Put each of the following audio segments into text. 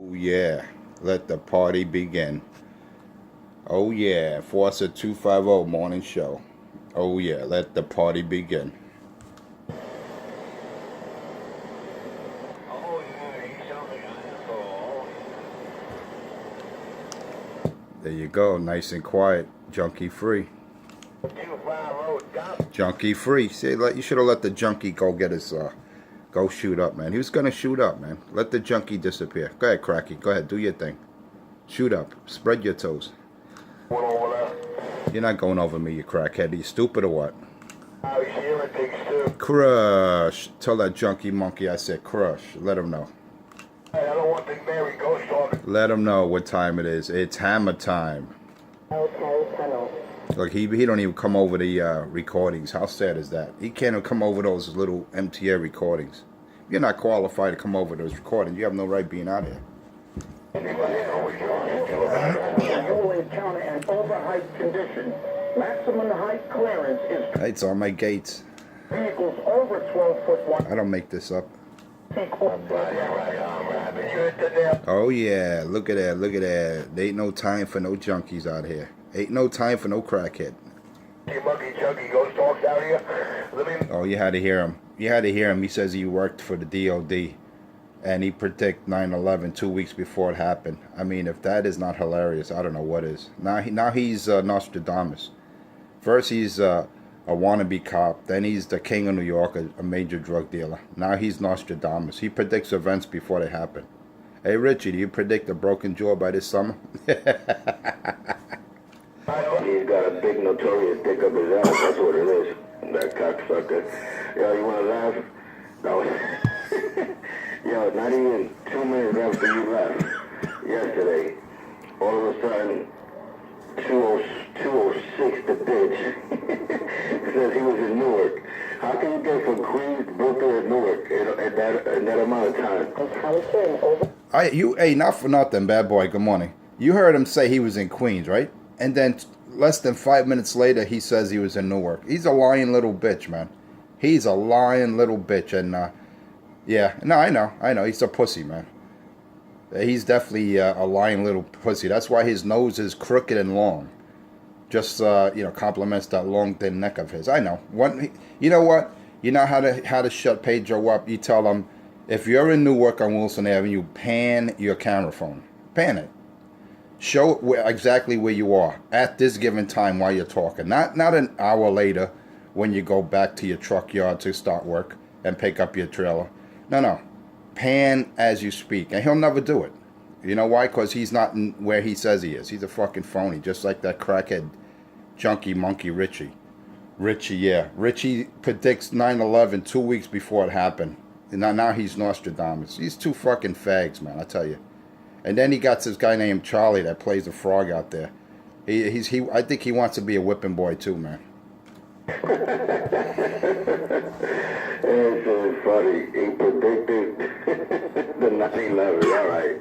Oh yeah, let the party begin. Oh yeah, Fawcett 250 morning show. Oh yeah, let the party begin. There you go, nice and quiet, junkie free. Junkie free. See, you should have let the junkie go get his go shoot up, man. He was gonna shoot up, man. Let the junkie disappear. Go ahead, Cracky. Go ahead, do your thing. Shoot up. Spread your toes. You're not going over me, you crackhead. Are you stupid or what? Crush. Tell that junkie monkey I said crush. Let him know. Let him know what time it is. It's hammer time. Look, he don't even come over the recordings. How sad is that? He can't even come over those little MTA recordings. You're not qualified to come over those recordings. You have no right being out here. You will encounter an overheight condition. Maximum height clearance is... It's on my gates. Vehicles over 12 foot wide. I don't make this up. Oh yeah, look at that, look at that. There ain't no time for no junkies out here. Ain't no time for no crackhead. Oh, you had to hear him. You had to hear him. He says he worked for the DOD. And he predict 9/11 2 weeks before it happened. I mean, if that is not hilarious, I don't know what is. Now he's Nostradamus. First he's a wannabe cop. Then he's the king of New York, a major drug dealer. Now he's Nostradamus. He predicts events before they happen. Hey, Richie, do you predict a broken jaw by this summer? He's got a big notorious dick up his ass. That's what it is. That cocksucker. Yo, you want to laugh? No. Yo, not even 2 minutes after you left yesterday, all of a sudden, 206 the bitch says he was in Newark. How can you get from Queens, Brooklyn, and Newark in that amount of time? Hey, not for nothing, bad boy. Good morning. You heard him say he was in Queens, right? And then less than 5 minutes later, he says he was in Newark. He's a lying little bitch, man. He's a lying little bitch, and yeah, no, I know. He's a pussy, man. He's definitely a lying little pussy. That's why his nose is crooked and long. Just compliments that long thin neck of his. I know. You know what? You know how to shut Pedro up. You tell him, if you're in Newark on Wilson Avenue, pan your camera phone. Pan it. Show exactly where you are at this given time while you're talking. Not an hour later when you go back to your truck yard to start work and pick up your trailer. No. Pan as you speak. And he'll never do it. You know why? Because he's not where he says he is. He's a fucking phony. Just like that crackhead junkie monkey Richie. Richie predicts 9/11 2 weeks before it happened. And now he's Nostradamus. He's two fucking fags, man, I tell you. And then he got this guy named Charlie that plays the frog out there. I think he wants to be a whipping boy too, man. It's so funny. He predicted the 9/11.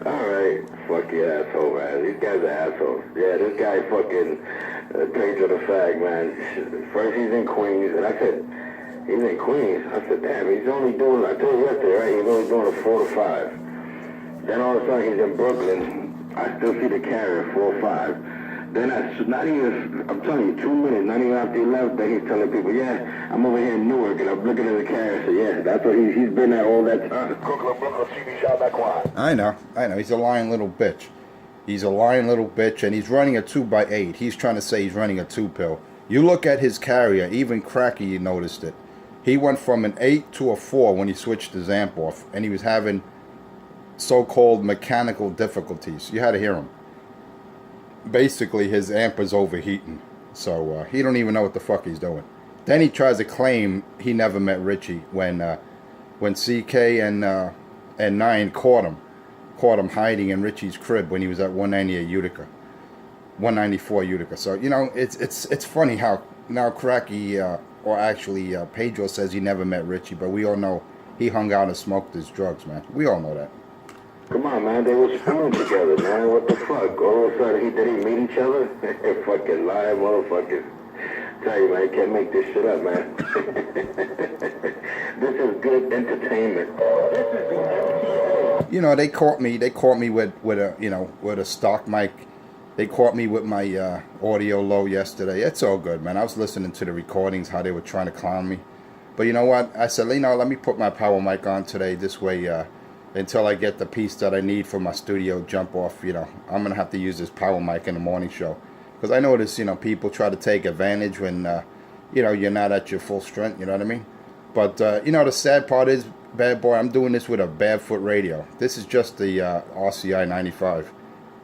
All right. Fuck your asshole, man. These guys are assholes. Yeah, this guy fucking Pedro the fag, man. First he's in Queens, and I said, he's in Queens. I said, damn, he's only doing, I told you yesterday, right? He's only doing a 4 to 5. Then all of a sudden he's in Brooklyn. I still see the carrier, 4-5. Then I'm telling you, 2 minutes, not even after he left, then he's telling people, yeah, I'm over here in Newark, and I'm looking at the carrier, so yeah, that's what he's been at all that time. I know, he's a lying little bitch. He's a lying little bitch, and he's running a 2x8. He's trying to say he's running a 2-pill. You look at his carrier, even Cracky, you noticed it. He went from an 8 to a 4 when he switched his amp off, and he was having so-called mechanical difficulties. You had to hear him. Basically, his amp is overheating, so he don't even know what the fuck he's doing. Then he tries to claim he never met Richie when CK and 9 caught him hiding in Richie's crib when he was at 194 Utica. So it's funny how now Cracky or actually Pedro says he never met Richie, but we all know he hung out and smoked his drugs, man. We all know that. Come on, man. They were spooning together, man. What the fuck? All of a sudden, did he meet each other? Fucking lying motherfuckers. Tell you, man, you can't make this shit up, man. This is good entertainment. This is the you know, they caught me with a, you know, with a stock mic. They caught me with my audio low yesterday. It's all good, man. I was listening to the recordings, how they were trying to clown me. But you know what? I said, you know, let me put my power mic on today. This way, until I get the piece that I need for my studio jump off, you know, I'm going to have to use this power mic in the morning show. Because I notice, you know, people try to take advantage when, you know, you're not at your full strength, you know what I mean? But, you know, the sad part is, bad boy, I'm doing this with a Barefoot radio. This is just the RCI 95,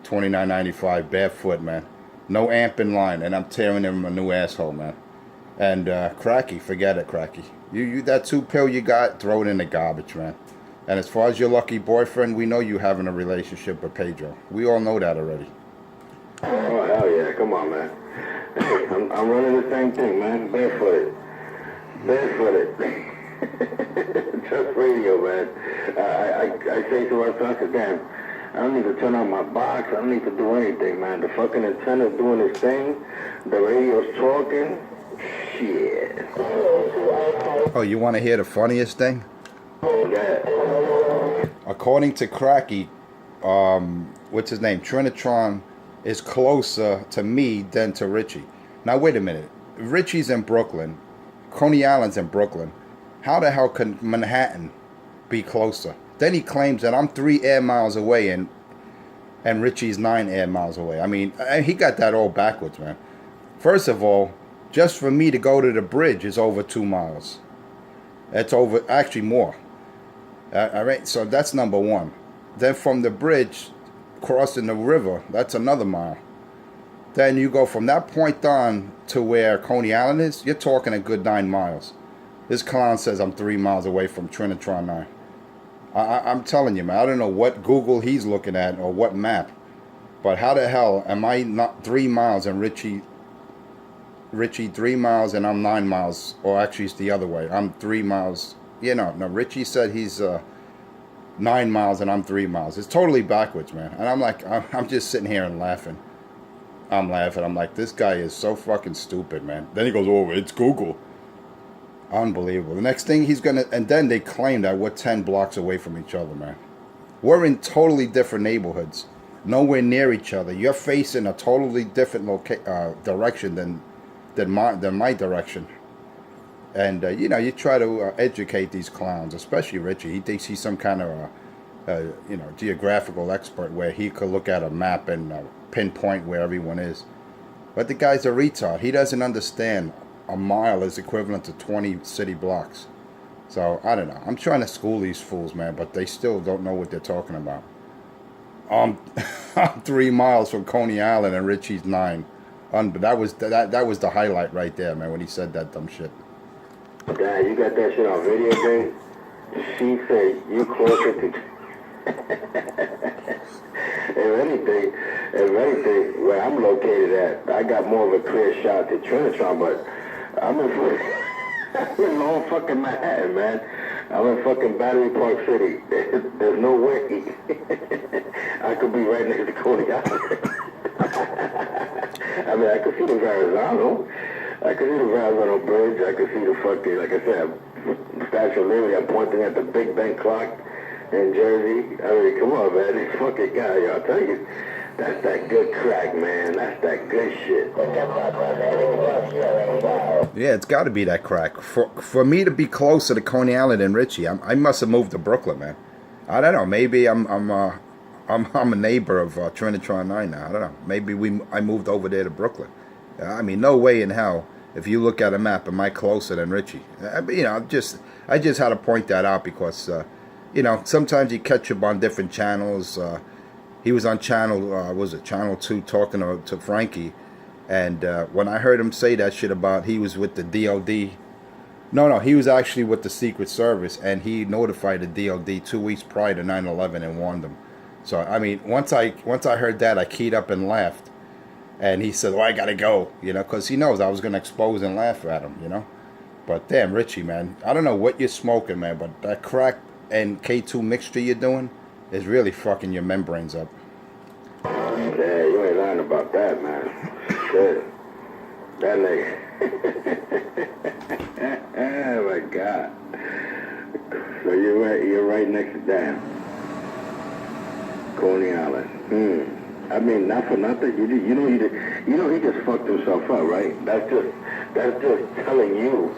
2995 Barefoot, man. No amp in line, and I'm tearing him a new asshole, man. And Cracky, forget it, Cracky. You that 2 pill you got, throw it in the garbage, man. And as far as your lucky boyfriend, we know you having a relationship with Pedro. We all know that already. Oh, hell yeah. Come on, man. Hey, I'm running the same thing, man. Barefooted. Just radio, man. I say to myself, damn, I don't need to turn on my box. I don't need to do anything, man. The fucking antenna's doing its thing. The radio's talking. Shit. Oh, you want to hear the funniest thing? Yeah. According to Cracky, what's his name? Trinitron is closer to me than to Richie. Now, wait a minute. Richie's in Brooklyn. Coney Island's in Brooklyn. How the hell can Manhattan be closer? Then he claims that I'm 3 air miles away and Richie's 9 air miles away. I mean, he got that all backwards, man. First of all, just for me to go to the bridge is over 2 miles. That's over, actually more. All right, so that's number one. Then from the bridge, crossing the river, that's another mile. Then you go from that point on to where Coney Island is, you're talking a good 9 miles. This clown says I'm 3 miles away from Trinitron 9. I'm telling you, man, I don't know what Google he's looking at or what map, but how the hell am I not 3 miles and Richie 3 miles and I'm 9 miles, or actually it's the other way. I'm 3 miles. You know, no, Richie said he's 9 miles and I'm 3 miles. It's totally backwards, man. And I'm like, I'm just sitting here and laughing. I'm laughing. I'm like, this guy is so fucking stupid, man. Then he goes, oh, it's Google. Unbelievable. The next thing he's gonna, and then they claim that we're 10 blocks away from each other, man. We're in totally different neighborhoods, nowhere near each other. You're facing a totally different direction than my direction. And, you know, you try to educate these clowns, especially Richie. He thinks he's some kind of, you know, geographical expert where he could look at a map and pinpoint where everyone is. But the guy's a retard. He doesn't understand a mile is equivalent to 20 city blocks. So, I don't know. I'm trying to school these fools, man, but they still don't know what they're talking about. I'm 3 miles from Coney Island and Richie's 9. That was the highlight right there, man, when he said that dumb shit. Dad, you got that shit on video, dude? She said you closer to... if anything, where I'm located at, I got more of a clear shot to Trinitron, but I'm in long fucking Manhattan, man. I'm in fucking Battery Park City. There's no way I could be right next to Coney Island. I mean, I could see the Verrazano. I could see the Verrazano Bridge. I could see the fucking, like I said, Statue of Liberty. I'm pointing at the Big Ben clock in Jersey. I mean, come on, man. This fucking guy, I'll tell you, that's that good crack, man. That's that good shit. Yeah, it's got to be that crack. For me to be closer to Coney Island and Richie, I must have moved to Brooklyn, man. I don't know. Maybe I'm a neighbor of Trinitron 9 now. I don't know. Maybe I moved over there to Brooklyn. I mean, no way in hell. If you look at a map, am I closer than Richie? You know, I just had to point that out because, you know, sometimes you catch up on different channels. He was on channel 2 talking to Frankie, and when I heard him say that shit about he was with the DOD. No, he was actually with the Secret Service, and he notified the DOD 2 weeks prior to 9/11 and warned them. So I mean, once I heard that, I keyed up and laughed. And he said, "Oh, I gotta go," you know, because he knows I was gonna expose and laugh at him, you know. But damn, Richie, man, I don't know what you're smoking, man, but that crack and K2 mixture you're doing is really fucking your membranes up. Yeah, you ain't lying about that, man. Shit, that nigga. Oh my God. So you're right next to Dan. Coney Island. I mean, not for nothing. You know he just fucked himself up, right? That's just telling you.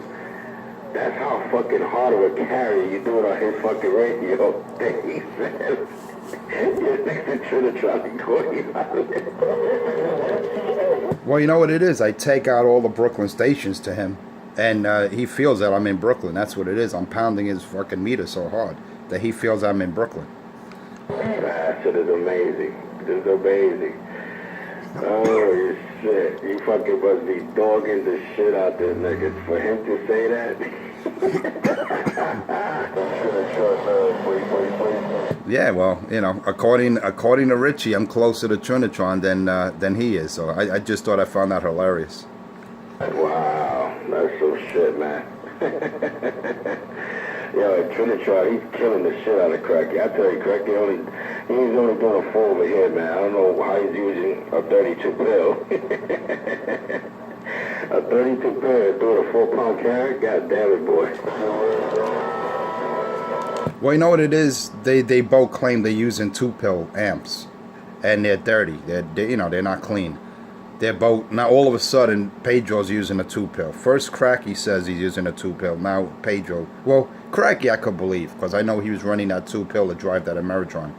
That's how fucking hard of a carry you do it on his fucking radio. He says, you're next to Trinitron and Coney Island. Well, you know what it is? I take out all the Brooklyn stations to him, and he feels that I'm in Brooklyn. That's what it is. I'm pounding his fucking meter so hard that he feels I'm in Brooklyn. That shit is amazing. It's amazing. Oh, shit. You fucking must be dogging the shit out there, niggas. For him to say that? Yeah, well, you know, according to Richie, I'm closer to Trinitron than he is. So I just thought I found that hilarious. Wow. That's some shit, man. Yo, Trinitron, he's killing the shit out of Cracky. I tell you, Cracky he's only doing a 4 over here, man. I don't know how he's using a 32 pill. A 32 pill doing a 4-pound carrot? God damn it, boy. Well, you know what it is? They both claim they're using 2-pill amps, and they're dirty. They're not clean. They're both now. All of a sudden, Pedro's using a 2-pill. First, Cracky says he's using a 2-pill. Now Pedro. Well, Cracky I could believe because I know he was running that 2-pill to drive that Ameritron.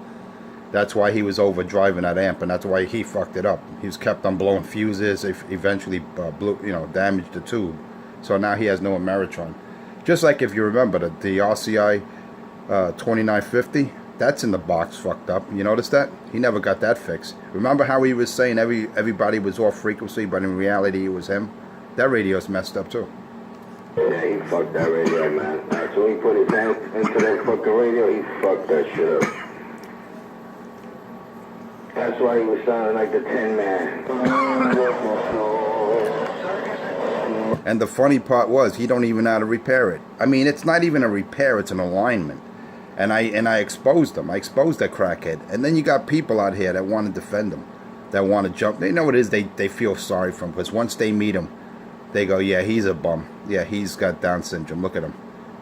That's why he was over driving that amp, and that's why he fucked it up. He was kept on blowing fuses. Eventually, damaged the tube. So now he has no Ameritron. Just like if you remember the RCI 2950. That's in the box fucked up. You notice that? He never got that fixed. Remember how he was saying everybody was off frequency, but in reality it was him? That radio's messed up too. Yeah, he fucked that radio, man. So he put his hands into that fucking radio, he fucked that shit up. That's why he was sounding like the Tin Man. And the funny part was he don't even know how to repair it. I mean, it's not even a repair, it's an alignment. And I exposed them. I exposed that crackhead. And then you got people out here that want to defend him, that want to jump. They know what it is. They feel sorry for him because once they meet him, they go, yeah, he's a bum. Yeah, he's got Down syndrome. Look at him.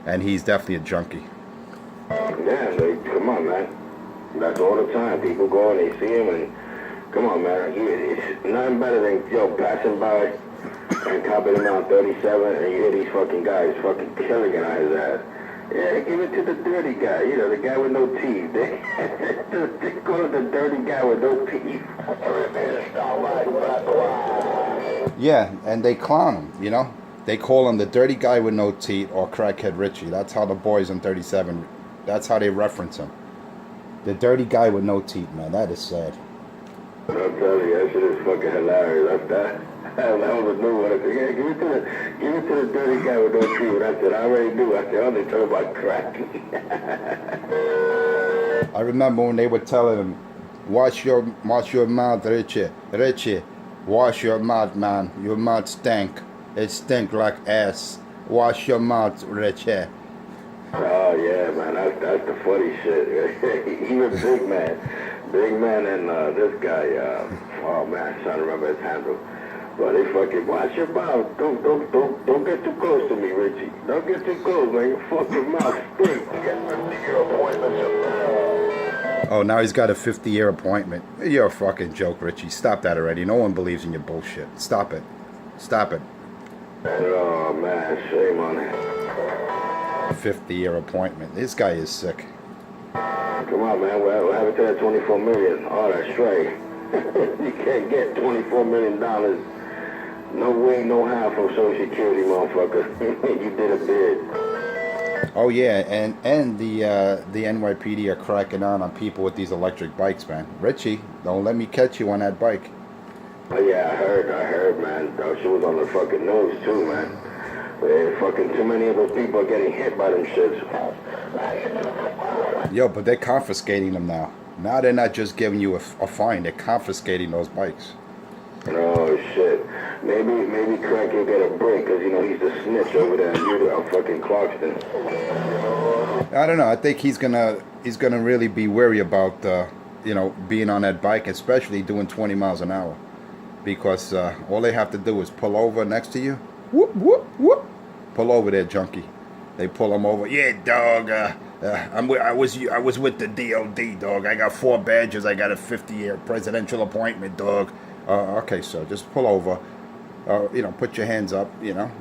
And he's definitely a junkie. Yeah, come on, man. That's all the time. People go and they see him and come on, man. It's nothing better than, passing by and copping him out 37 and you hear these fucking guys fucking killing it on his ass. Yeah, give it to the dirty guy, the guy with no teeth. They call it the dirty guy with no teeth. Yeah, and they clown him, They call him the dirty guy with no teeth or crackhead Richie. That's how the boys in 37, that's how they reference him. The dirty guy with no teeth, man. That is sad. I'm telling you, that shit is fucking hilarious. That was a new one. I said, yeah, give it to the dirty guy with no teeth. And I said, I already do. I said, I'm only talking about crack. I remember when they were telling him, wash your mouth, Richie. Richie, wash your mouth, man. Your mouth stink. It stink like ass. Wash your mouth, Richie. Oh, yeah, man. That's the funny shit. Even Big Man and this guy, oh, man, I'm trying to remember his handle. But they fucking wash your mouth. Don't get too close to me, Richie. Don't get too close, man. Your fucking mouth stinks. Oh, now he's got a 50-year appointment. You're a fucking joke, Richie. Stop that already. No one believes in your bullshit. Stop it. Stop it. Oh, man, shame on it. 50-year appointment. This guy is sick. Come on, man. What happened to that $24 million? Oh, that's right. You can't get $24 million. No way, no how from Social Security, motherfucker. You did a bid. Oh yeah, and the NYPD are cracking on people with these electric bikes, man. Richie, don't let me catch you on that bike. Oh yeah, I heard, man. She was on the fucking news too, man. Fucking too many of those people are getting hit by them shits. Yo, but they're confiscating them now. Now they're not just giving you a fine; they're confiscating those bikes. Oh shit. Maybe Crack will get a break because he's the snitch over there in fucking Clarkston. I don't know. I think he's gonna really be wary about being on that bike, especially doing 20 miles an hour, because all they have to do is pull over next to you. Whoop whoop whoop. Pull over there, junkie. They pull him over. Yeah, dog. I was with the DOD, dog. I got 4 badges. I got a 50-year presidential appointment, dog. Okay, sir, just pull over. Put your hands up.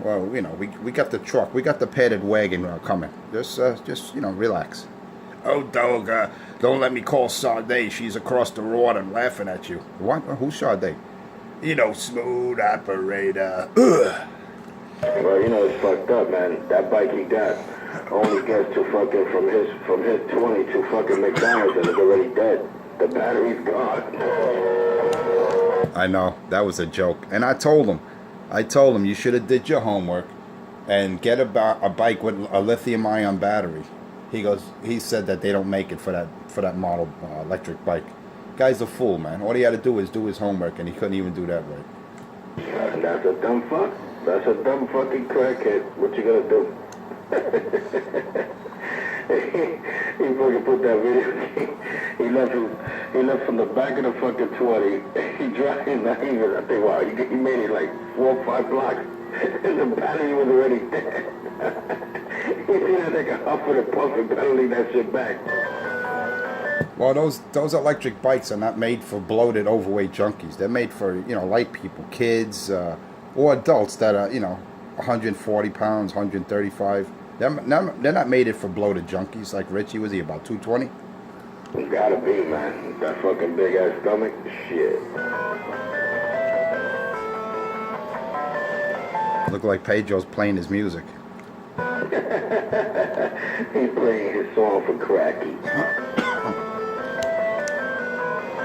Well, we got the truck. We got the padded wagon coming. Just relax. Oh, dog, don't let me call Sade. She's across the road and laughing at you. What? Who's Sade? Smooth operator. Ugh. Well, it's fucked up, man. That bike he got only gets to fucking from his 20 to fucking McDonald's and it's already dead. The battery's gone. I know, that was a joke. And I told him you should have did your homework and get a bike with a lithium-ion battery. He said that they don't make it for that model electric bike. Guy's a fool, man. All he had to do is do his homework, and he couldn't even do that right. And that's a dumb fuck. That's a dumb fucking crackhead. What you gonna do? He fucking put that video. He left from the back of the fucking 20. He driving not even. I think, wow, he made it like 4 or 5 blocks, and the battery was already dead. He had like a huff of the puff and pedaling that shit back. Well, those electric bikes are not made for bloated, overweight junkies. They're made for light people, kids, or adults that are 140 pounds, 135. They're not made it for bloated junkies like Richie. Was he about 220? Gotta be, man. That fucking big ass stomach, shit. Look like Pedro's playing his music. He's playing his song for Cracky.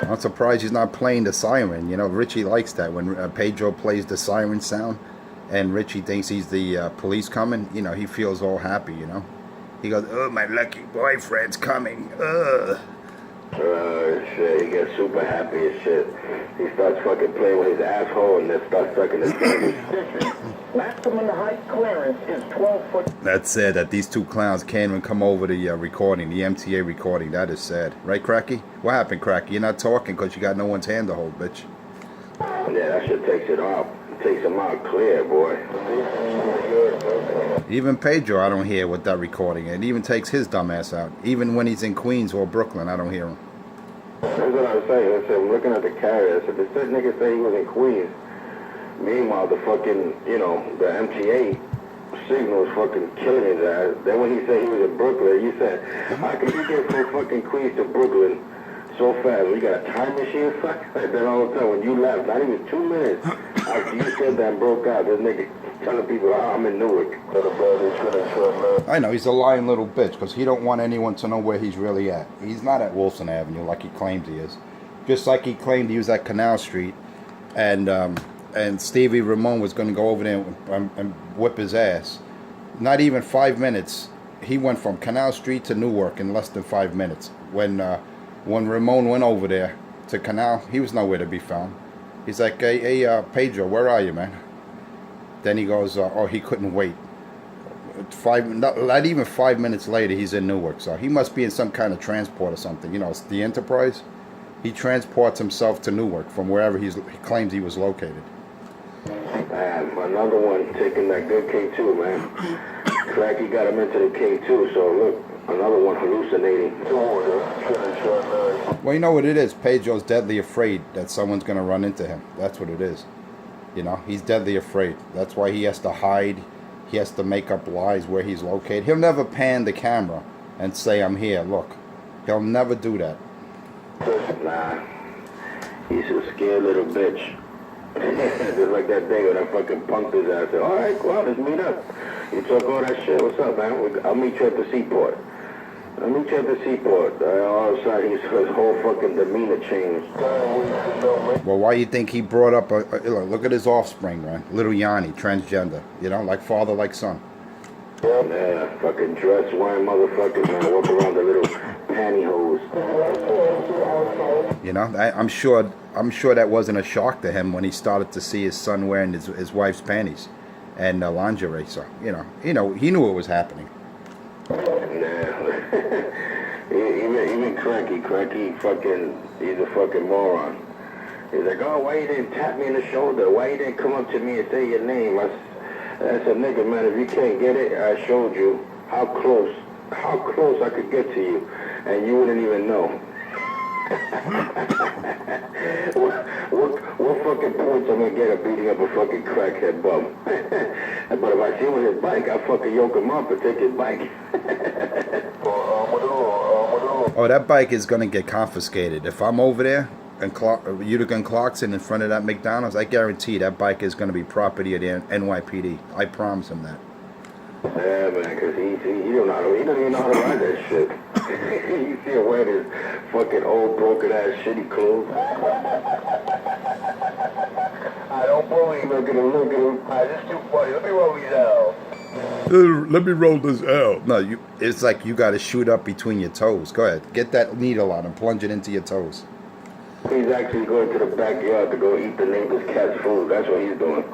I'm surprised he's not playing the siren. Richie likes that when Pedro plays the siren sound, and Richie thinks he's the police coming. He feels all happy. He goes, "Oh, my lucky boyfriend's coming." Ugh. Shit, he gets super happy as shit. He starts fucking playing with his asshole and then starts sucking his fingers. Maximum height clearance is 12 foot. That's sad that these two clowns can't even come over the recording, the MTA recording. That is sad. Right, Cracky? What happened, Cracky? You're not talking because you got no one's hand to hold, bitch. Yeah, that shit takes it out. Takes him out clear, boy. Even Pedro, I don't hear with that recording. It even takes his dumb ass out. Even when he's in Queens or Brooklyn, I don't hear him. That's what I was saying. I said, I'm looking at the carrier. I said, this nigga say he was in Queens. Meanwhile, the fucking, the MTA signal was fucking killing his ass. Then when he said he was in Brooklyn, you said, how can you get from fucking Queens to Brooklyn so fast? We got a time machine? Then all of a sudden, when you left, not even 2 minutes after you said that and broke out, this nigga telling people, I'm in Newark. I know, he's a lying little bitch because he don't want anyone to know where he's really at. He's not at Wilson Avenue like he claims he is. Just like he claimed he was at Canal Street and Stevie Ramone was going to go over there and whip his ass. Not even 5 minutes. He went from Canal Street to Newark in less than 5 minutes. When Ramone went over there to Canal, he was nowhere to be found. He's like, hey, Pedro, where are you, man? Then he goes, he couldn't wait. Not even 5 minutes later, he's in Newark. So he must be in some kind of transport or something. It's the Enterprise. He transports himself to Newark from wherever he claims he was located. Another one taking that good K2, man. Cracky got him into the K2, so look, another one hallucinating. Well, you know what it is? Pedro's deadly afraid that someone's going to run into him. That's what it is. He's deadly afraid. That's why he has to hide. He has to make up lies where he's located. He'll never pan the camera and say, I'm here, look. He'll never do that. Nah, he's a scared little bitch. Just like that day when I fucking punked his ass. I said, all right, well, let's meet up. You talk all that shit. What's up, man? I'll meet you at the seaport. All of a sudden, his whole fucking demeanor changed. Well, why do you think he brought up look at his offspring, man? Little Yanni, transgender. Like father, like son. Yeah, fucking dress wearing motherfuckers, man. Walk around the little pantyhose. I'm sure that wasn't a shock to him when he started to see his son wearing his wife's panties and lingerie. So he knew it was happening. Yeah, even Cracky fucking, he's a fucking moron. He's like, oh, why you didn't tap me in the shoulder? Why you didn't come up to me and say your name? I said, nigga, man, if you can't get it, I showed you how close how close I could get to you, and you wouldn't even know. what fucking points I'm gonna get at beating up a fucking crackhead bum? But if I see him with his bike, I fucking yoke him up and take his bike. Oh, that bike is gonna get confiscated. If I'm over there and Utica and Clarkson in front of that McDonald's, I guarantee that bike is gonna be property of the NYPD. I promise him that. Yeah, man, because he doesn't even know how to ride that shit. You see him wearing his fucking old broken ass shitty clothes. I don't believe. Look at him. This is too funny. Let me roll these out. Let me roll this out. No, it's like you got to shoot up between your toes. Go ahead. Get that needle out and plunge it into your toes. He's actually going to the backyard to go eat the neighbor's cat's food. That's what he's doing.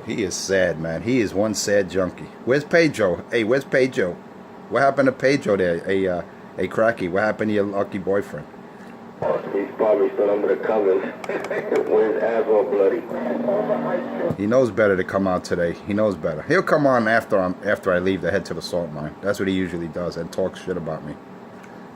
He is sad, man. He is one sad junkie. Where's Pedro? Hey, where's Pedro? What happened to Pedro there? Hey, Cracky, what happened to your lucky boyfriend? He's probably still under the covers with his ass all bloody. He knows better to come out today. He knows better. He'll come on after I leave to head to the salt mine. That's what he usually does, and talk shit about me.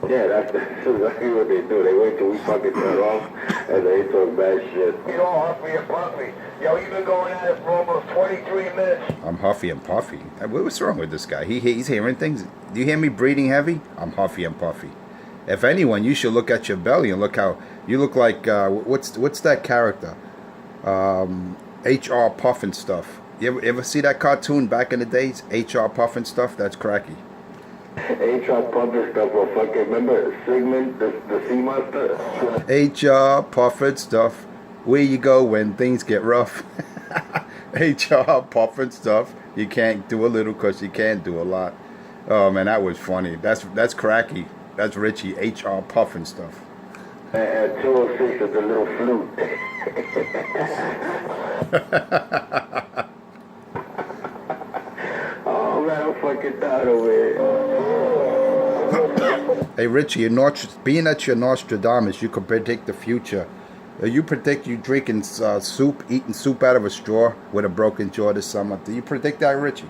Yeah, that's exactly what they do. They wait till we fucking turn off, and they talk bad shit. You all huffy and puffy. Yo, you've been going at it for almost 23 minutes. I'm huffy and puffy. What's wrong with this guy? He's hearing things. Do you hear me breathing heavy? I'm huffy and puffy. If anyone, you should look at your belly and look how you look like. What's that character? H.R. Puffin stuff. You ever see that cartoon back in the days? H.R. Puffin stuff. That's Cracky. H.R. Puffin stuff. Or fucking remember Sigmund, the sea monster. H.R. Puffin stuff. Where you go when things get rough? H.R. Puffin stuff. You can't do a little because you can't do a lot. Oh man, that was funny. That's Cracky. That's Richie. H.R. Puffin stuff. And 206 is the little flute. Oh man, I'm fucking tired over here. Hey Richie, being that you're Nostradamus, you could predict the future. You predict you drinking soup, eating soup out of a straw with a broken jaw this summer. Do you predict that, Richie?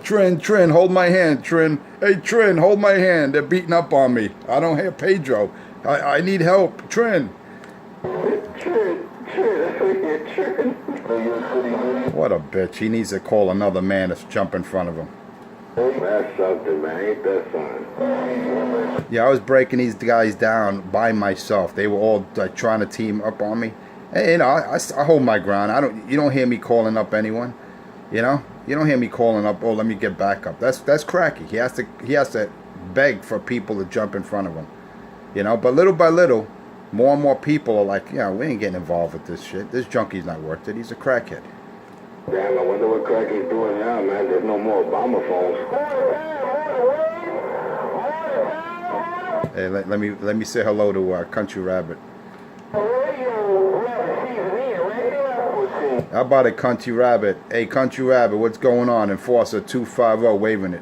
Trin, hold my hand, Trin. Hey, Trin, hold my hand. They're beating up on me. I don't hear Pedro. I need help. Trin. What a bitch. He needs to call another man to jump in front of him. That's something, man. Ain't that something? Yeah, I was breaking these guys down by myself. They were all like trying to team up on me. Hey, you know, I hold my ground. You don't hear me calling up anyone. You know, you don't hear me calling up. Oh, let me get back up. That's Cracky. He has to beg for people to jump in front of him. You know, but little by little, more and more people are like, yeah, we ain't getting involved with this shit. This junkie's not worth it. He's a crackhead. Damn, I wonder what Cracky's doing now, man. There's no more Obama phones. Hey, let me say hello to Country Rabbit. How about it, Country Rabbit? Hey, Country Rabbit, what's going on? Enforcer 250 waving it.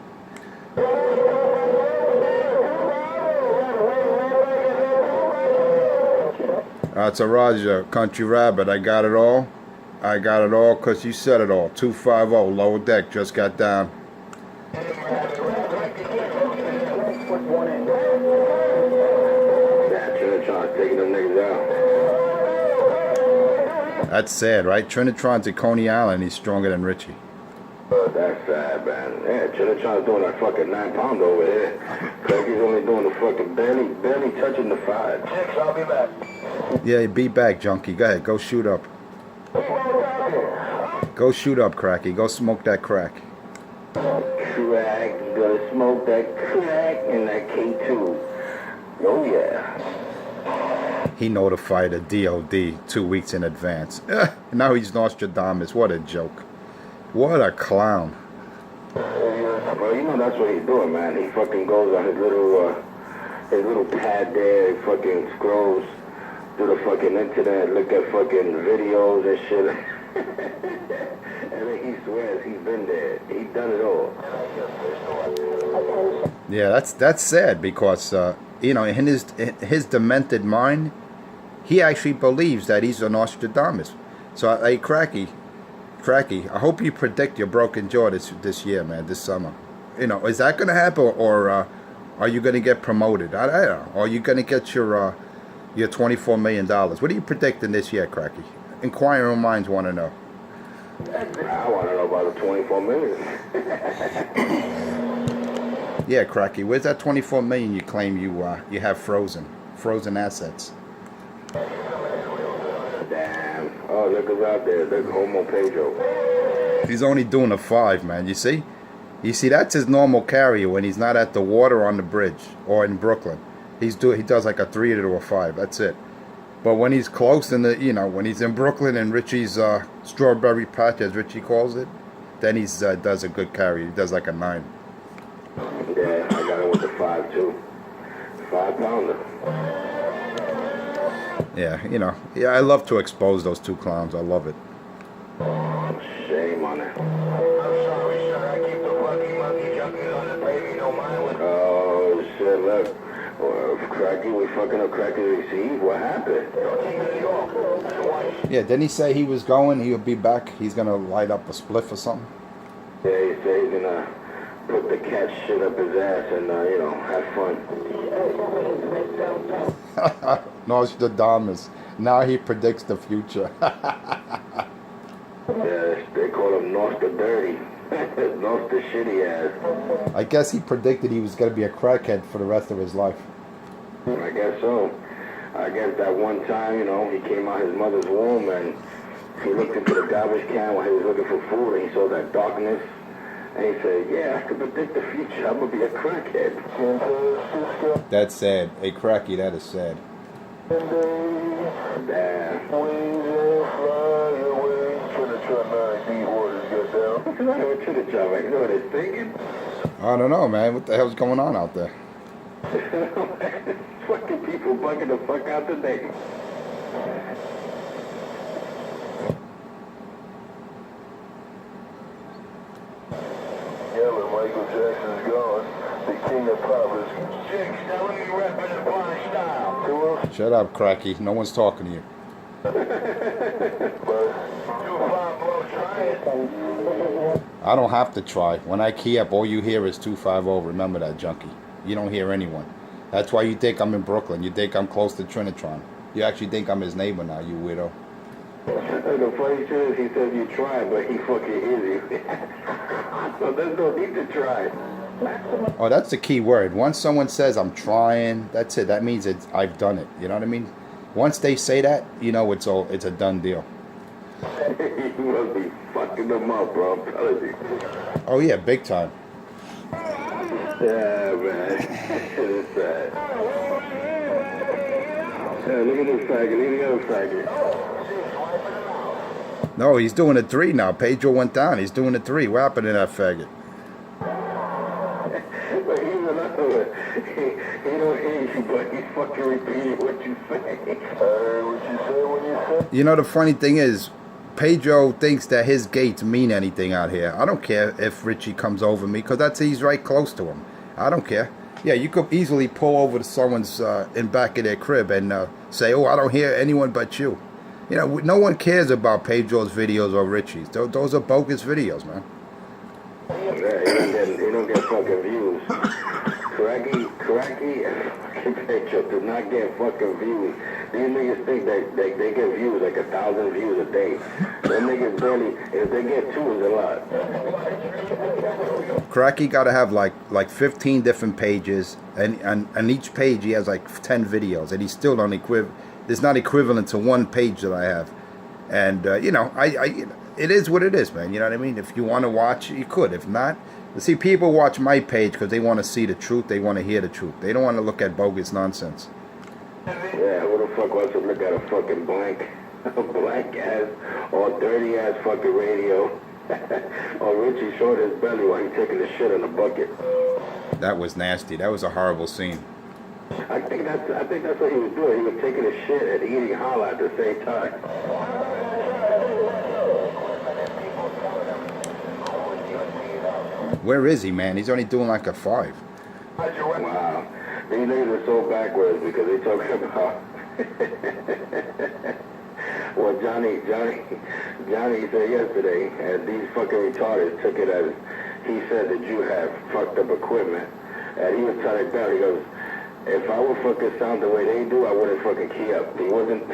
It's a Roger, Country Rabbit. I got it all. I got it all because you said it all. 250, lower deck, just got down. That's sad, right? Trinitron's at Coney Island. He's stronger than Richie. That's sad, man. Yeah, Trinitron's doing that fucking 9 pound over here. Cracky's only doing the fucking barely touching the 5. Six, I'll be back. Yeah, be back, junkie. Go ahead, go shoot up. Go shoot up, Cracky. Go smoke that crack. Crack, you gotta smoke that crack and that K2. Oh yeah. He notified the DOD 2 weeks in advance. Now he's Nostradamus. What a joke. What a clown. Well, you know that's what he's doing, man. He fucking goes on his little pad there. He fucking scrolls through the fucking internet, look at fucking videos and shit. And then he swears he's been there. He's done it all. Yeah, that's sad because you know, in his demented mind, he actually believes that he's an Nostradamus. So, hey, Cracky, I hope you predict your broken jaw this year, man, this summer. You know, is that going to happen, or are you going to get promoted? I don't know. Or are you going to get your $24 million? What are you predicting this year, Cracky? Inquiring minds want to know. I want to know about the 24 million. Yeah, Cracky, where's that 24 million you claim you have frozen assets? Damn. Oh, look who's out there. Look, Homo Pedro. He's only doing a 5, man. You see, that's his normal carrier when he's not at the water on the bridge or in Brooklyn. He does like a 3 to a 5. That's it. But when he's close in the, when he's in Brooklyn and Richie's strawberry patch, as Richie calls it, then he does a good carry. He does like a 9. Yeah, I got him with the 5 too. 5-pounder. Yeah, I love to expose those two clowns. I love it. Shame on it. I'm sorry, sir. I keep the fucking monkey junkies on the baby. Don't mind what. Oh shit! Look. Cracky, we fucking up Cracky receive. What happened? Yeah, didn't he say he was going? He'll be back. He's gonna light up a spliff or something. Yeah, he said he's gonna put the cat shit up his ass and have fun. Nostradamus. Now he predicts the future. Yeah, they call him Nostra Dirty. Nostra Shitty ass. I guess he predicted he was gonna be a crackhead for the rest of his life. I guess so. I guess that one time, he came out his mother's womb and he looked into the garbage can while he was looking for food and he saw that darkness. And he said, yeah, I can predict the future. I'm going to be a crackhead. That's sad. Hey, Cracky, that is sad. Damn. You know what they're thinking? I don't know, man. What the hell's going on out there? Fucking people bugging the fuck out today. Yeah, but Michael Jackson's gone. The king of pop is... Chicks, now let me rap in a fine style. Who else? Shut up, Cracky. No one's talking to you. I don't have to try. When I key up, all you hear is 250. Remember that, junkie. You don't hear anyone. That's why you think I'm in Brooklyn. You think I'm close to Trinitron. You actually think I'm his neighbor now, you weirdo. The funny shit is he says you try, but he fucking hears you. So there's no need to try. Oh, that's the key word. Once someone says I'm trying, that's it. That means I've done it. You know what I mean? Once they say that, it's a done deal. You must be fucking them up, bro. I'm telling you. Oh yeah, big time. Yeah, man. It's sad. Yeah, look at this faggot. Look at the other faggot. No, he's doing a 3 now. Pedro went down. He's doing a 3. What happened to that faggot? But he's another one. He don't hear you, but he's fucking repeating what you say. What you say when you say? You know, the funny thing is, Pedro thinks that his gates mean anything out here. I don't care if Richie comes over me, because he's right close to him. I don't care. Yeah, you could easily pull over to someone's in back of their crib and say, oh, I don't hear anyone but you. No one cares about Pedro's videos or Richie's. Those are bogus videos, man. Yeah, he don't get fucking views. Cracky, and fucking Pedro do not get fucking views. These niggas think they get views like 1,000 views a day. Them niggas barely, if they get 2, is a lot. Cracky got to have like 15 different pages, and each page he has like 10 videos, and he's still it's not equivalent to one page that I have. And it is what it is, man. You know what I mean? If you want to watch, you could. If not, see, people watch my page because they want to see the truth. They want to hear the truth. They don't want to look at bogus nonsense. Yeah, who the fuck wants to look at a fucking blank ass or dirty ass fucking radio? Or Richie showed his belly while he taking the shit in a bucket. That was nasty. That was a horrible scene. I think that's what he was doing. He was taking a shit and eating holla at the same time. Where is he, man? He's only doing like a 5. Wow. These niggas are so backwards because they talking about Well, Johnny said yesterday, and these fucking retarded took it as he said that you have fucked up equipment, and he was telling them, he goes, if I would fucking sound the way they do, I wouldn't fucking key up. He wasn't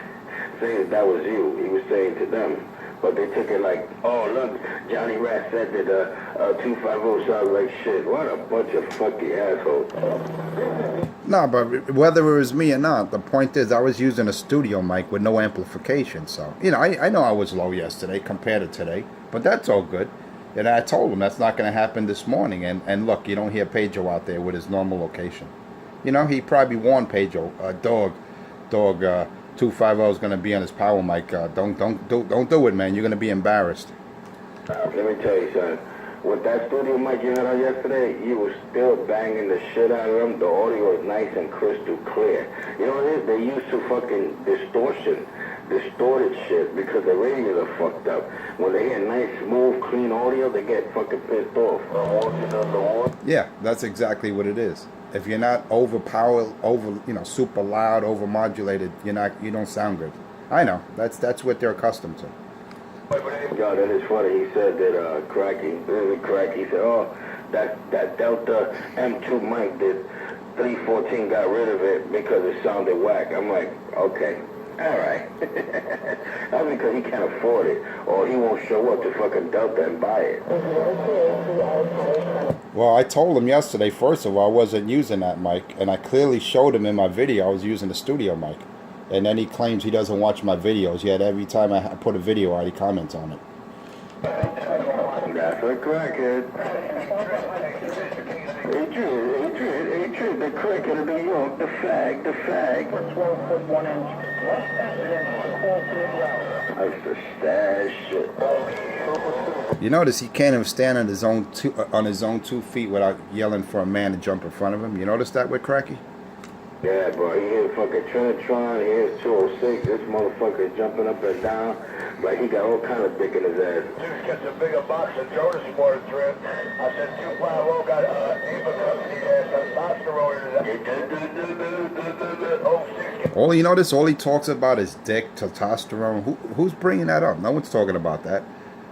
saying that was you. He was saying to them. But they took it like, oh, look, Johnny Rat said that 250 sounds like shit. What a bunch of fucking assholes. No, but whether it was me or not, the point is I was using a studio mic with no amplification. So, you know, I know I was low yesterday compared to today, but that's all good. And I told him that's not going to happen this morning. And look, you don't hear Pedro out there with his normal location. You know, he probably warned Pedro, dog, 250 is going to be on his power mic. Don't do it, man. You're going to be embarrassed. Let me tell you, son. With that studio mic you had on yesterday, you were still banging the shit out of them. The audio is nice and crystal clear. You know what it is? They used to fucking distorted shit because the radios are fucked up. When they hear nice, smooth, clean audio, they get fucking pissed off. Yeah, that's exactly what it is. If you're not overpowered, super loud, overmodulated, you don't sound good. I know. That's what they're accustomed to. Yo, that is funny. He said that Cracky, he said, oh, that Delta M2 mic that 314 got rid of it because it sounded whack. I'm like, okay, all right. That's because he can't afford it, or he won't show up to fucking Delta and buy it. Well, I told him yesterday, first of all, I wasn't using that mic, and I clearly showed him in my video I was using the studio mic. And then he claims he doesn't watch my videos, yet every time I put a video out, he comments on it. That's a crackhead. Adrian, the crackhead of New York, the fag. 12 foot 1 inch. That's the stash shit. You notice he can't even stand on his own 2 feet without yelling for a man to jump in front of him. You notice that with Cracky? Yeah, bro, he hears fucking Trinitron, he hears 206, this motherfucker is jumping up and down, like he got all kind of dick in his ass. Dude, gets a bigger box than Jonas Sports Trip. I said 250 got testosterone. All you notice, all he talks about is dick, testosterone. Who's bringing that up? No one's talking about that.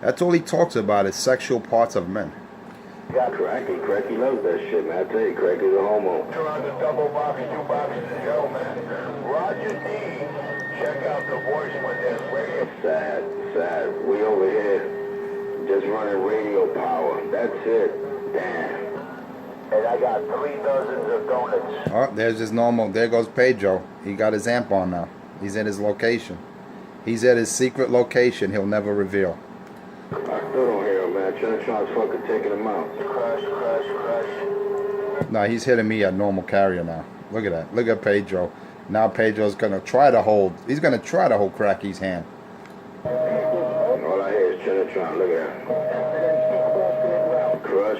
That's all he talks about is sexual parts of men. Yeah, Cracky loves that shit, man. I tell you, Cracky's a homo. Around the double box, 2 boxes of Joe, man. Roger D. Check out the voice when there's radio. Sad. We over here just running radio power. That's it. Damn. And I got 3 dozens of donuts. Oh, there's his normal. There goes Pedro. He got his amp on now. He's at his location. He's at his secret location he'll never reveal. I still don't hear him, man. Trinitron's fucking taking him out. Crush. No, he's hitting me at normal carrier now. Look at that. Look at Pedro. Now Pedro's gonna try to hold. He's gonna try to hold Cracky's hand. All I hear is Trinitron. Look at that. Crush.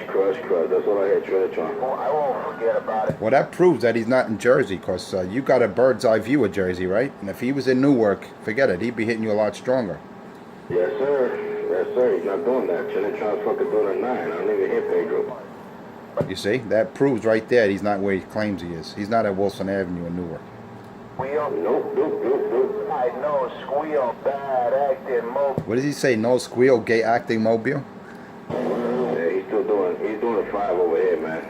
That's all I hear, Trinitron. I won't forget about it. Well, that proves that he's not in Jersey, because you got a bird's eye view of Jersey, right? And if he was in Newark, forget it. He'd be hitting you a lot stronger. Yes, sir. He's not doing that. Trinitron's fucking doing a 9. I don't even hit Pedro. You see? That proves right there he's not where he claims he is. He's not at Wilson Avenue in Newark. Squeal. Nope. I know, squeal, bad acting, mobile. What does he say? No squeal, gay acting mobile? Yeah, he's doing a 5 over here, man.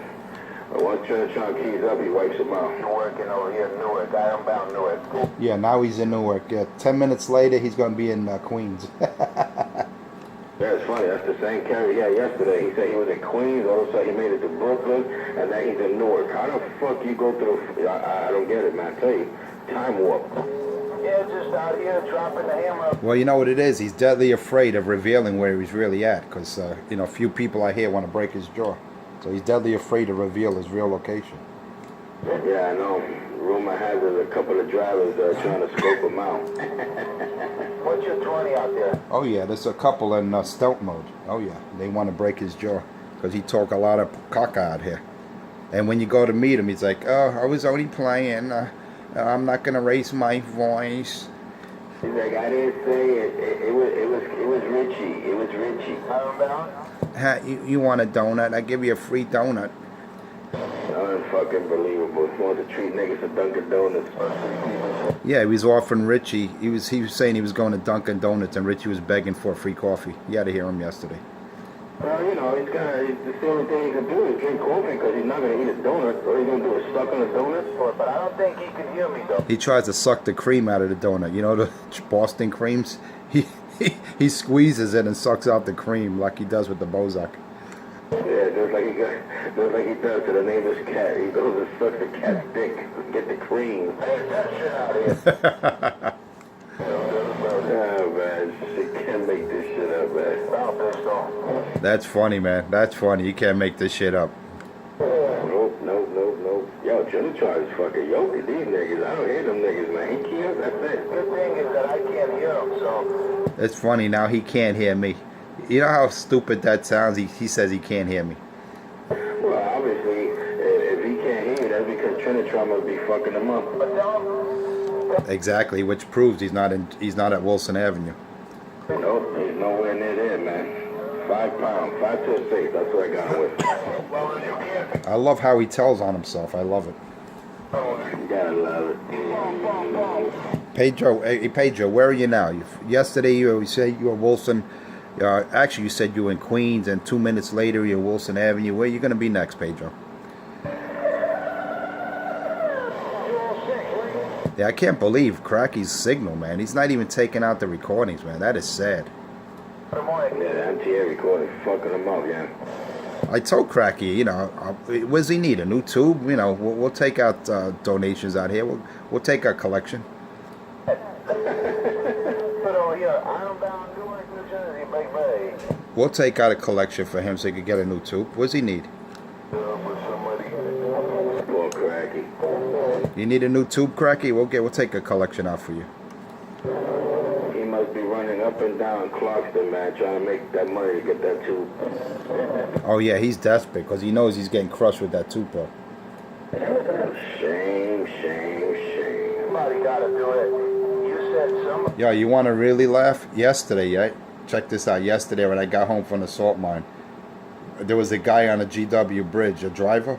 But once Trinitron keys up, he wipes him out. Working over here in Newark. I am bound Newark. Yeah, now he's in Newark. Yeah, 10 minutes later, he's going to be in Queens. Yeah, it's funny. That's the same carrier he had yesterday. He said he was in Queens. All of a sudden, he made it to Brooklyn, and then he's in Newark. How the fuck you go through? I don't get it, man. I tell you, time warp. Yeah, just out here dropping the hammer. Well, you know what it is? He's deadly afraid of revealing where he's really at, because, few people I hear want to break his jaw. So he's deadly afraid to reveal his real location. Yeah, I know. Rumor has it a couple of drivers trying to scope him out. What's your 20 out there? Oh, yeah, there's a couple in stealth mode. Oh, yeah, they want to break his jaw, because he talk a lot of caca out here. And when you go to meet him, he's like, oh, I was only playing. I'm not going to raise my voice. He's like, I didn't say it. It was Richie. It was Richie. Homebound? You want a donut? I give you a free donut. Unfucking believable. He wants to treat niggas to Dunkin' Donuts. Yeah, he was offering Richie. He was saying he was going to Dunkin' Donuts, and Richie was begging for free coffee. You had to hear him yesterday. Well, you know, he's the only thing he can do is drink coffee because he's not going to eat a donut. All he's going to do is suck on a donut. But I don't think he can hear me, though. He tries to suck the cream out of the donut. You know the Boston creams? He squeezes it and sucks out the cream like he does with the Bozak. Yeah, just like he does to the neighbor's cat. He goes and sucks the cat's dick, get the cream. Take that shit out of here. Oh, man, shit can't make this shit up, man. Stop this, though. That's funny, man. That's funny. You can't make this shit up. Nope. Yo, Trinitron is fucking yoking these niggas. I don't hear them niggas, man. He can't, that's it. Good thing is that I can't hear him, so... It's funny now. He can't hear me. You know how stupid that sounds? He says he can't hear me. Well, obviously, if he can't hear you, that's because Trinitron must be fucking him up. But tell him... Exactly, which proves he's not at Wilson Avenue. Nope, he's nowhere near there, man. 5 pounds, 5 to the face, that's what I got him with. Well, then you can't... I love how he tells on himself. I love it. You gotta love it. Pedro, hey Pedro, where are you now? Yesterday you said you were Wilson. Actually, you said you were in Queens, and 2 minutes later you're Wilson Avenue. Where are you going to be next, Pedro? Yeah, I can't believe Cracky's signal, man. He's not even taking out the recordings, man. That is sad. Good morning. Yeah, the MTA recording fucking him up, yeah. I told Cracky, you know, what does he need? A new tube? You know, we'll take out donations out here. We'll take our collection. Put over here, Ironbound, Newark, New Jersey, Big Bay. We'll take out a collection for him so he can get a new tube. What does he need? With somebody. Poor Cracky. You need a new tube, Cracky? We'll take a collection out for you. He must be running up and down Clarkston, man, trying to make that money to get that tube. Oh yeah, he's desperate because he knows he's getting crushed with that tube, bro. Shame. Somebody gotta do it. You said some... Yo, you want to really laugh? Yesterday, yeah? Check this out. Yesterday when I got home from the salt mine, there was a guy on a GW bridge, a driver,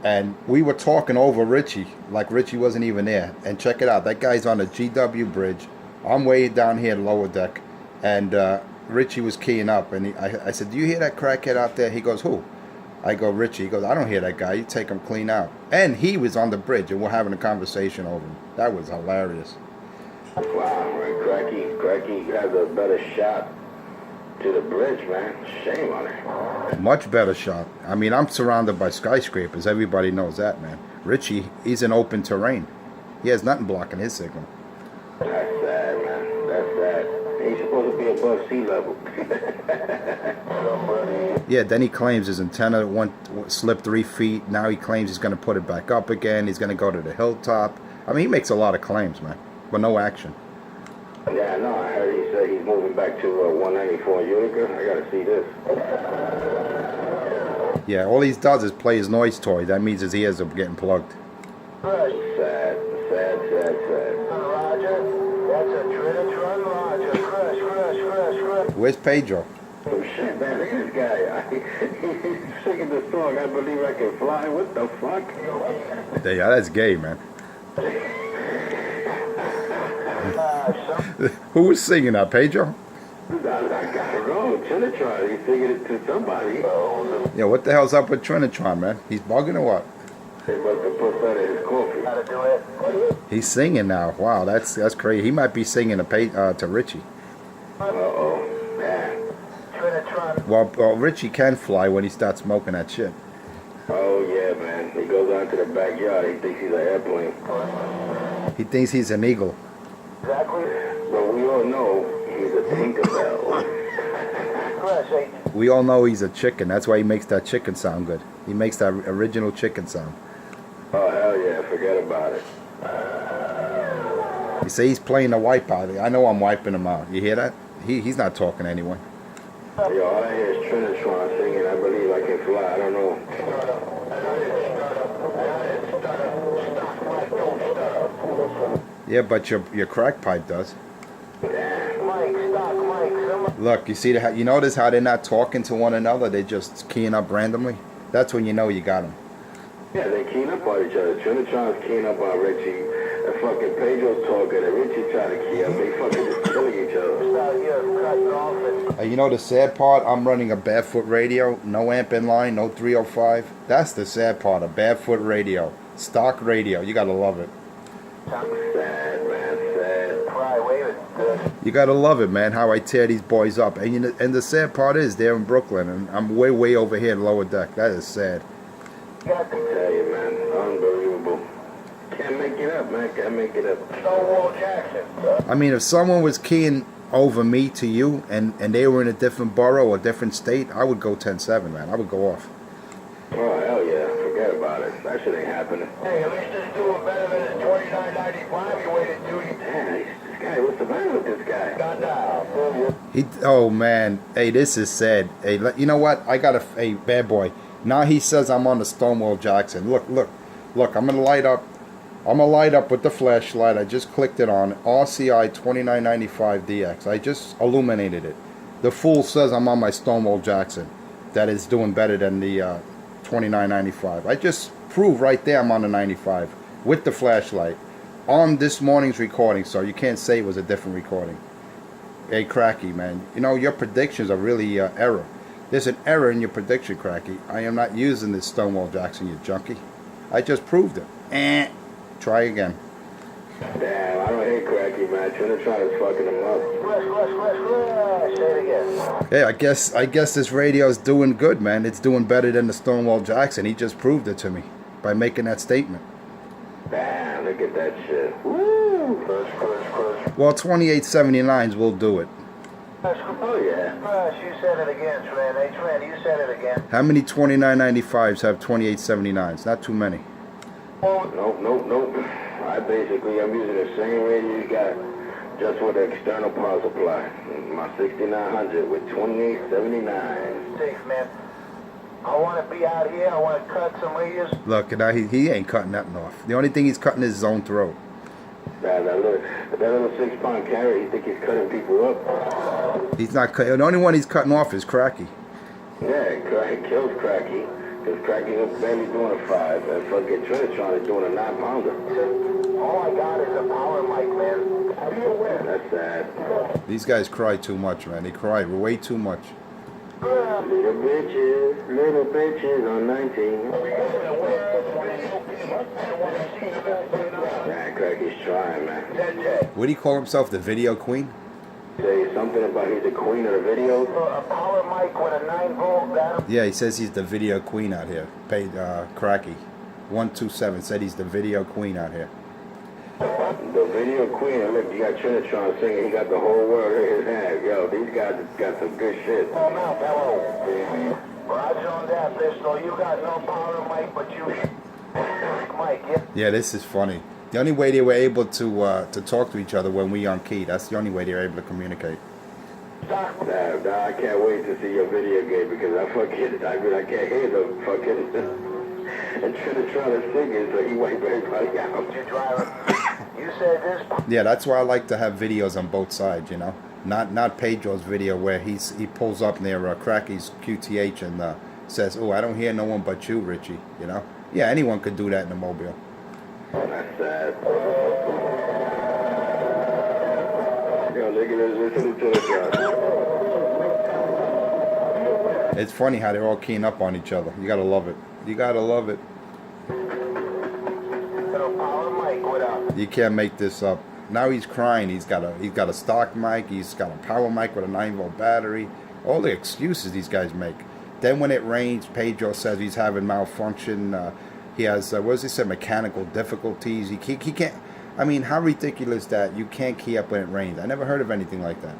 and we were talking over Richie, like Richie wasn't even there. And check it out. That guy's on a GW bridge. I'm way down here, lower deck, and Richie was keying up. And I said, do you hear that crackhead out there? He goes, who? I go, Richie. He goes, I don't hear that guy. You take him clean out. And he was on the bridge, and we're having a conversation over him. That was hilarious. Wow, man, Cracky has a better shot to the bridge, man. Shame on it. Much better shot. I mean, I'm surrounded by skyscrapers. Everybody knows that, man. Richie, he's in open terrain. He has nothing blocking his signal. That's sad, man. That's sad. He's supposed to be above sea level. Yeah, then he claims his antenna slipped 3 feet. Now he claims he's going to put it back up again. He's going to go to the hilltop. I mean, he makes a lot of claims, man, but no action. Yeah, no, I heard he said he's moving back to 194 in Utica. I gotta see this. Yeah, all he does is play his noise toy. That means his ears are getting plugged. Sad. Roger, that's a Trinitron, Roger. Crush. Where's Pedro? Oh shit, man, look at this guy. He's singing the song, I Believe I Can Fly. What the fuck? Yeah, that's gay, man. Who was singing that, Pedro? I got it wrong. Trinitron, he's singing it to somebody. Yeah, what the hell's up with Trinitron, man? He's bugging or what? They must have put that in his coffee. Gotta do it. He's singing now. Wow, that's crazy. He might be singing to Richie. Uh-oh, man. Trinitron. Well, Richie can fly when he starts smoking that shit. Oh, yeah, man. He goes out to the backyard. He thinks he's an airplane. He thinks he's an eagle. Exactly. But we all know he's a Tinkerbell. Crush, hey. We all know he's a chicken. That's why he makes that chicken sound good. He makes that original chicken sound. Oh, hell yeah. Forget about it. You say he's playing the wipeout. I know I'm wiping him out. You hear that? He's not talking anyway. Yo, all I hear is Trinitron singing, I Believe I Can Fly. I don't know. Yeah, but your crack pipe does. Mike, stock, Mike. Look, you see you notice how they're not talking to one another? They're just keying up randomly. That's when you know you got them. Yeah, they keen up on each other. Trinitron's keen up on Richie. And fucking Pedro's talking, and Richie trying to key up. They fucking just killing each other. Out here cutting off and You know the sad part? I'm running a Barefoot radio, no amp in line, no 305. That's the sad part, a Barefoot radio. Stock radio, you gotta love it. Sad, man, sad. cry waving. Good. You gotta love it, man, how I tear these boys up. And and the sad part is, they're in Brooklyn, and I'm way over here in lower deck. That is sad. Got the Tell you, man, unbelievable. Can't make it up, man. Can't make it up. Stonewall Jackson. I mean, if someone was keying over me to you, and they were in a different borough or different state, I would go 10-7, man. I would go off. Oh, hell yeah. Forget about it. That shit ain't happening. Hey, at least it's doing better than the $29.95 you waited 2 years. Man, this guy, what's the matter with this guy? Got now. Oh, man. Hey, this is sad. Hey, you know what? I got a bad boy. Now he says I'm on the Stonewall Jackson. Look. I'm going to light up. I'm going to light up with the flashlight. I just clicked it on. RCI 2995DX. I just illuminated it. The fool says I'm on my Stonewall Jackson. That is doing better than the 2995. I just proved right there I'm on the 95 with the flashlight on this morning's recording, so you can't say it was a different recording. Hey, Cracky, man. You know, your predictions are really error. There's an error in your prediction, Cracky. I am not using this Stonewall Jackson, you junkie. I just proved it. Try again. Damn, I don't hate Cracky, man. Trinitron is fucking him up. Say it again. Hey, I guess this radio's doing good, man. It's doing better than the Stonewall Jackson. He just proved it to me by making that statement. Damn, look at that shit. Woo! Crush. Well, 2879s will do it. Oh, yeah. You said it again, Tran. Hey, Tran, you said it again. How many 2995s have 2879s? Not too many. Nope. I'm using the same radio you got, just with the external power supply. My 6900 with 2879. Safe, man. I want to be out here. I want to cut some radios. Look, now he ain't cutting nothing off. The only thing he's cutting is his own throat. That little 6-pound carrot, you think he's cutting people up? He's not cutting. The only one he's cutting off is Cracky. Yeah, it kills Cracky. Because Cracky's barely doing a 5, and fucking Trinitron is doing a 9-pounder. All I got is a power mic, man. How do you win? That's sad. These guys cry too much, man. They cry way too much. Little bitches on 19. Man, Cracky's trying, man. What do you call himself? The video queen? Say something about he's the queen of the videos. A power mic with a 9-volt battery. Yeah, he says he's the video queen out here. Paid Cracky 127 said he's the video queen out here. The video queen, and look, you got Trinitron singing, he got the whole world in his hand. Yo, these guys got some good shit. Oh, now, hello. Roger on that, pistol. You got no power mic, but you... Mike, yeah. Yeah, this is funny. The only way they were able to talk to each other when we on key. That's the only way they were able to communicate. Nah, I can't wait to see your video game because I can't hear the fucking... and Trinitron is singing, so he wipe everybody out. You driver. You said this... Yeah, that's why I like to have videos on both sides, you know. Not Pedro's video where he pulls up near Cracky's QTH and says, "Oh, I don't hear no one but you, Richie." You know. Yeah, anyone could do that in a mobile. Oh, that's sad. Yo, nigga, listen to the It's funny how they're all keying up on each other. You gotta love it. You gotta love it. Power mic, what up? You can't make this up. Now he's crying. He's got a stock mic. He's got a power mic with a 9-volt battery. All the excuses these guys make. Then when it rains, Pedro says he's having malfunction. He has what does he say? Mechanical difficulties. He can't. I mean, how ridiculous that you can't key up when it rains. I never heard of anything like that.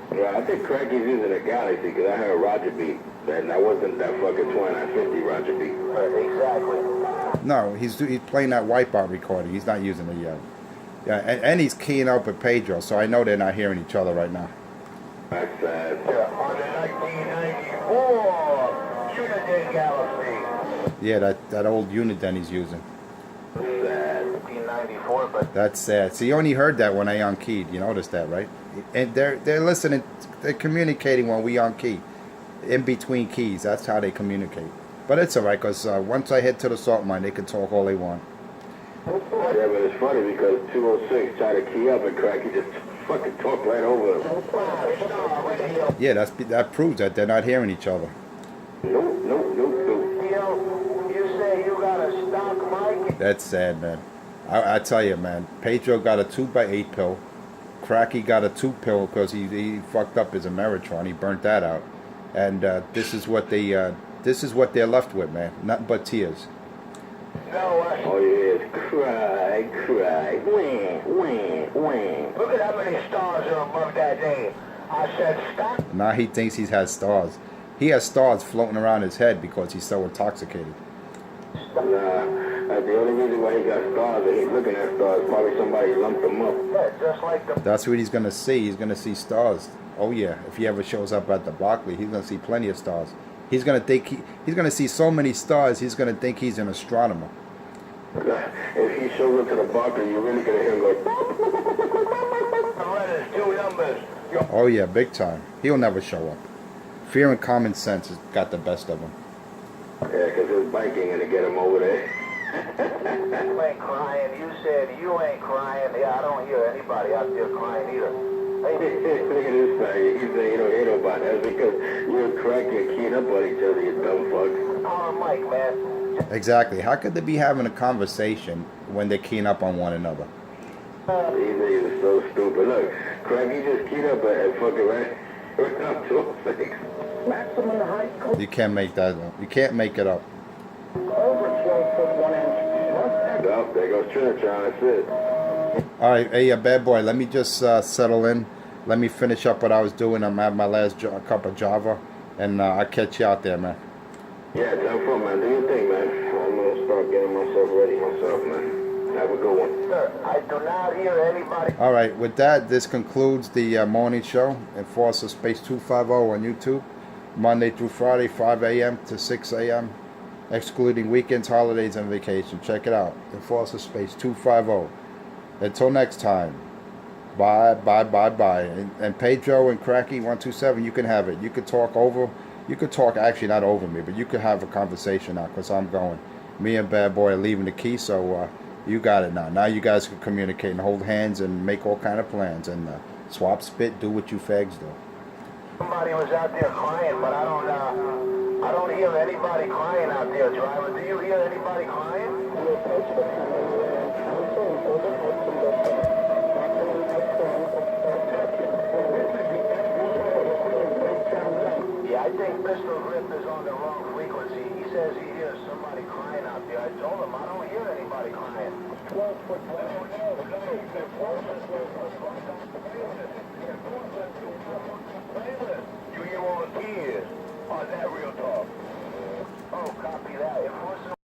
Well, I think Cracky's using a Galaxy because I heard Roger beat. And that wasn't that fucking 2950 Roger beat. Exactly. No, he's playing that Wipeout recording. He's not using it. Yeah, and he's keying up with Pedro, so I know they're not hearing each other right now. That's sad. On the 1994 Trinidad Galaxy. Yeah, that old Uniden he's using. Sad. 1994, but... That's sad. So you only heard that when I on keyed. You noticed that, right? And they're listening. They're communicating when we on key. In between keys. That's how they communicate. But it's alright, because once I head to the salt mine, they can talk all they want. Yeah, but it's funny because 206 tried to key up and Cracky just fucking talked right over him. Yeah, that proves that they're not hearing each other. Nope. You say you got a stock mic? That's sad, man. I tell you, man. Pedro got a 2x8 pill. Cracky got a 2 pill because he fucked up his Ameritron. He burnt that out. And this is what they're left with, man. Nothing but tears. No, All you hear is cry, wah. look at how many stars are above that name. I said stop. Now he thinks he has stars. He has stars floating around his head because he's so intoxicated. Nah, the only reason why he got stars and he's looking at stars, probably somebody lumped him up. Yeah, just like the That's what he's gonna see. He's gonna see stars. Oh yeah, if he ever shows up at the Barclay, he's gonna see plenty of stars. He's gonna think he's gonna see so many stars. He's gonna think he's an astronomer. If he shows up to the Barclay, you're really gonna hear him go. letters, 2 numbers. Oh yeah, big time. He'll never show up. Fear and common sense has got the best of him. Yeah, because his biking gonna get him over there. You ain't crying. You said you ain't crying. Yeah, I don't hear anybody out there crying either. Look at this guy. He say you don't hear nobody. That's because you're cracking and keying up on each other, you dumb fuck. Power mic, man. Exactly. How could they be having a conversation when they're keying up on one another? These niggas are so stupid. Look, Craig, he just keyed up and fucking right up 206. Maximum height You can't make that up. You can't make it up. over 12 foot 1 inch. Oh, there goes Trinitron. That's it. All right, hey, bad boy. Let me just settle in. Let me finish up what I was doing. I'm having my last cup of Java, and I'll catch you out there, man. Yeah, time for man. Do your thing, man. I'm gonna start getting myself ready myself, man. Have a good one. Sir, I do not hear anybody. All right, with that, this concludes the morning show. Enforcer Space 250 on YouTube, Monday through Friday, 5 a.m. to 6 a.m., excluding weekends, holidays, and vacation. Check it out. Enforcer Space 250. Until next time, bye. And Pedro and Cracky 127, you can have it. You could talk over. You could talk, actually not over me, but you could have a conversation now because I'm going. Me and Bad Boy are leaving the key, so you got it now. Now you guys can communicate and hold hands and make all kind of plans and swap spit, do what you fags do. Somebody was out there crying, but I don't hear anybody crying out there, driver. Do you hear anybody crying? Yeah, I think Mr. Grip is on the wrong frequency. He says he hears somebody crying out there. I told him I don't hear anybody crying. 12 foot. You hear all the kids? Oh, is that real talk? Oh,